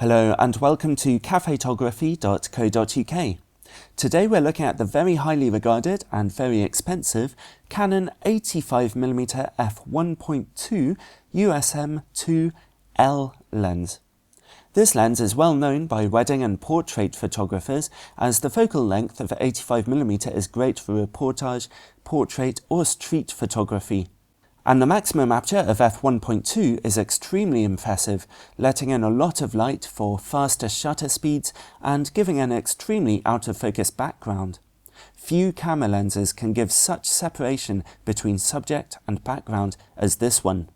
Hello and welcome to cafetography.co.uk. Today we're looking at the very highly regarded and very expensive Canon 85mm f1.2 USM2L lens. This lens is well known by wedding and portrait photographers as the focal length of 85mm is great for reportage, portrait or street photography. And the maximum aperture of f1.2 is extremely impressive, letting in a lot of light for faster shutter speeds and giving an extremely out-of-focus background. Few camera lenses can give such separation between subject and background as this one.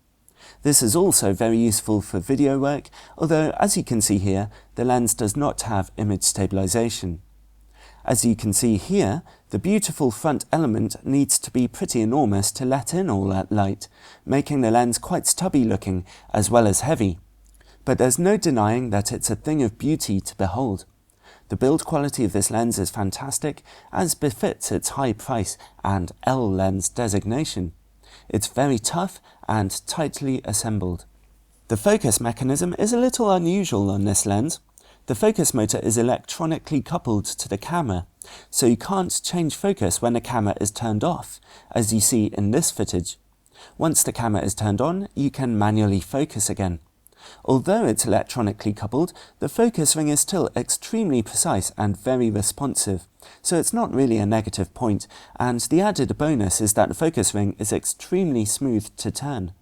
This is also very useful for video work, although as you can see here, the lens does not have image stabilization. As you can see here, the beautiful front element needs to be pretty enormous to let in all that light, making the lens quite stubby looking as well as heavy. But there's no denying that it's a thing of beauty to behold. The build quality of this lens is fantastic, as befits its high price and L lens designation. It's very tough and tightly assembled. The focus mechanism is a little unusual on this lens. The focus motor is electronically coupled to the camera, so you can't change focus when the camera is turned off, as you see in this footage. Once the camera is turned on, you can manually focus again. Although it's electronically coupled, the focus ring is still extremely precise and very responsive, so it's not really a negative point, and the added bonus is that the focus ring is extremely smooth to turn.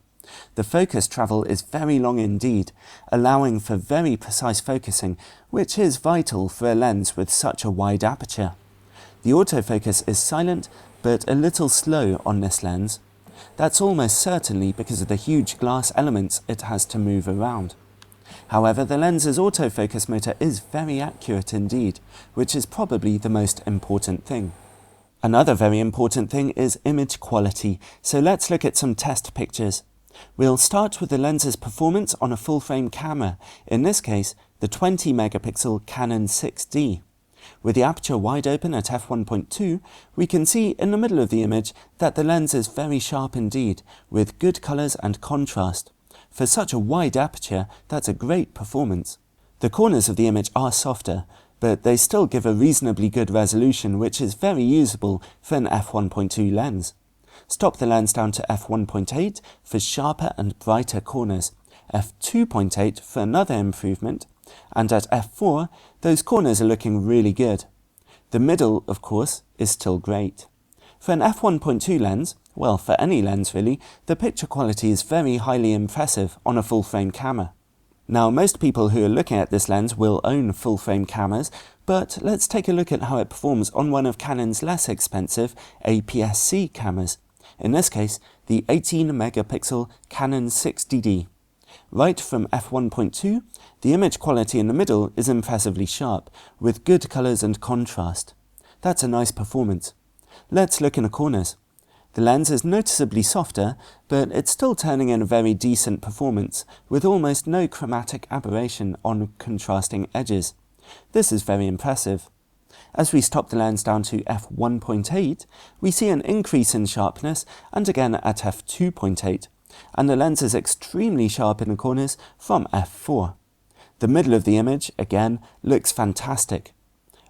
The focus travel is very long indeed, allowing for very precise focusing, which is vital for a lens with such a wide aperture. The autofocus is silent, but a little slow on this lens. That's almost certainly because of the huge glass elements it has to move around. However, the lens's autofocus motor is very accurate indeed, which is probably the most important thing. Another very important thing is image quality, so let's look at some test pictures. We'll start with the lens's performance on a full-frame camera, in this case the 20 megapixel Canon 6D. With the aperture wide open at f1.2, we can see in the middle of the image that the lens is very sharp indeed, with good colours and contrast. For such a wide aperture, that's a great performance. The corners of the image are softer, but they still give a reasonably good resolution, which is very usable for an f1.2 lens. Stop the lens down to f1.8 for sharper and brighter corners, f2.8 for another improvement, and at f4, those corners are looking really good. The middle, of course, is still great. For an f1.2 lens, well, for any lens really, the picture quality is very highly impressive on a full-frame camera. Now, most people who are looking at this lens will own full-frame cameras, but let's take a look at how it performs on one of Canon's less expensive APS-C cameras. In this case, the 18 megapixel Canon 6DD. Right from f1.2, the image quality in the middle is impressively sharp, with good colours and contrast. That's a nice performance. Let's look in the corners. The lens is noticeably softer, but it's still turning in a very decent performance, with almost no chromatic aberration on contrasting edges. This is very impressive. As we stop the lens down to f1.8, we see an increase in sharpness, and again at f2.8, and the lens is extremely sharp in the corners from f4. The middle of the image, again, looks fantastic.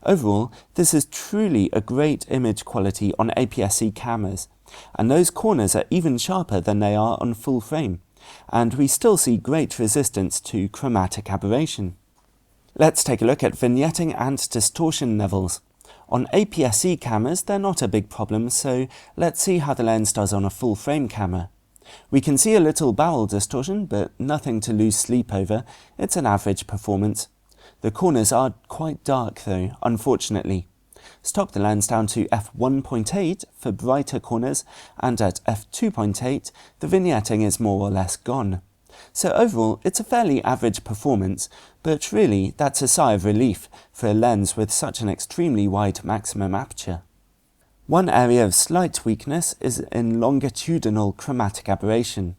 Overall, this is truly a great image quality on APS-C cameras, and those corners are even sharper than they are on full frame, and we still see great resistance to chromatic aberration. Let's take a look at vignetting and distortion levels. On APS-C cameras, they're not a big problem, so let's see how the lens does on a full-frame camera. We can see a little barrel distortion, but nothing to lose sleep over. It's an average performance. The corners are quite dark though, unfortunately. Stop the lens down to f1.8 for brighter corners, and at f2.8, the vignetting is more or less gone. So overall, it's a fairly average performance, but really that's a sigh of relief for a lens with such an extremely wide maximum aperture. One area of slight weakness is in longitudinal chromatic aberration.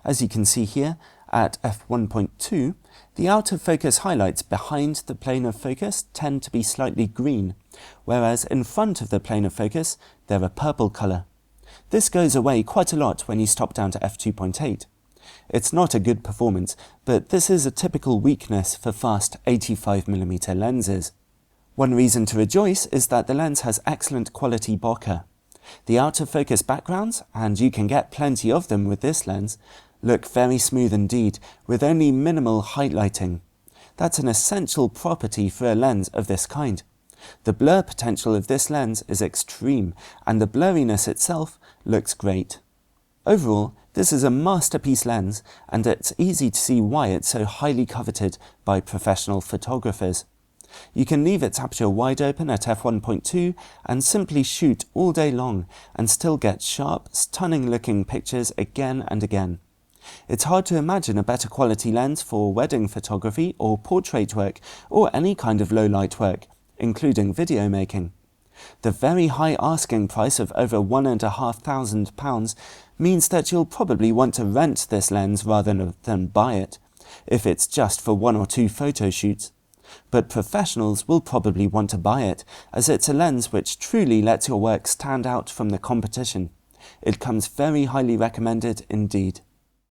As you can see here, at f1.2, the out-of-focus highlights behind the plane of focus tend to be slightly green, whereas in front of the plane of focus, they're a purple colour. This goes away quite a lot when you stop down to f2.8. It's not a good performance, but this is a typical weakness for fast 85mm lenses. One reason to rejoice is that the lens has excellent quality bokeh. The out-of-focus backgrounds, and you can get plenty of them with this lens, look very smooth indeed, with only minimal highlighting. That's an essential property for a lens of this kind. The blur potential of this lens is extreme, and the blurriness itself looks great. Overall, this is a masterpiece lens, and it's easy to see why it's so highly coveted by professional photographers. You can leave its aperture wide open at f1.2 and simply shoot all day long and still get sharp, stunning looking pictures again and again. It's hard to imagine a better quality lens for wedding photography or portrait work or any kind of low light work, including video making. The very high asking price of over £1,500 means that you'll probably want to rent this lens rather than buy it, if it's just for 1 or 2 photo shoots. But professionals will probably want to buy it, as it's a lens which truly lets your work stand out from the competition. It comes very highly recommended indeed.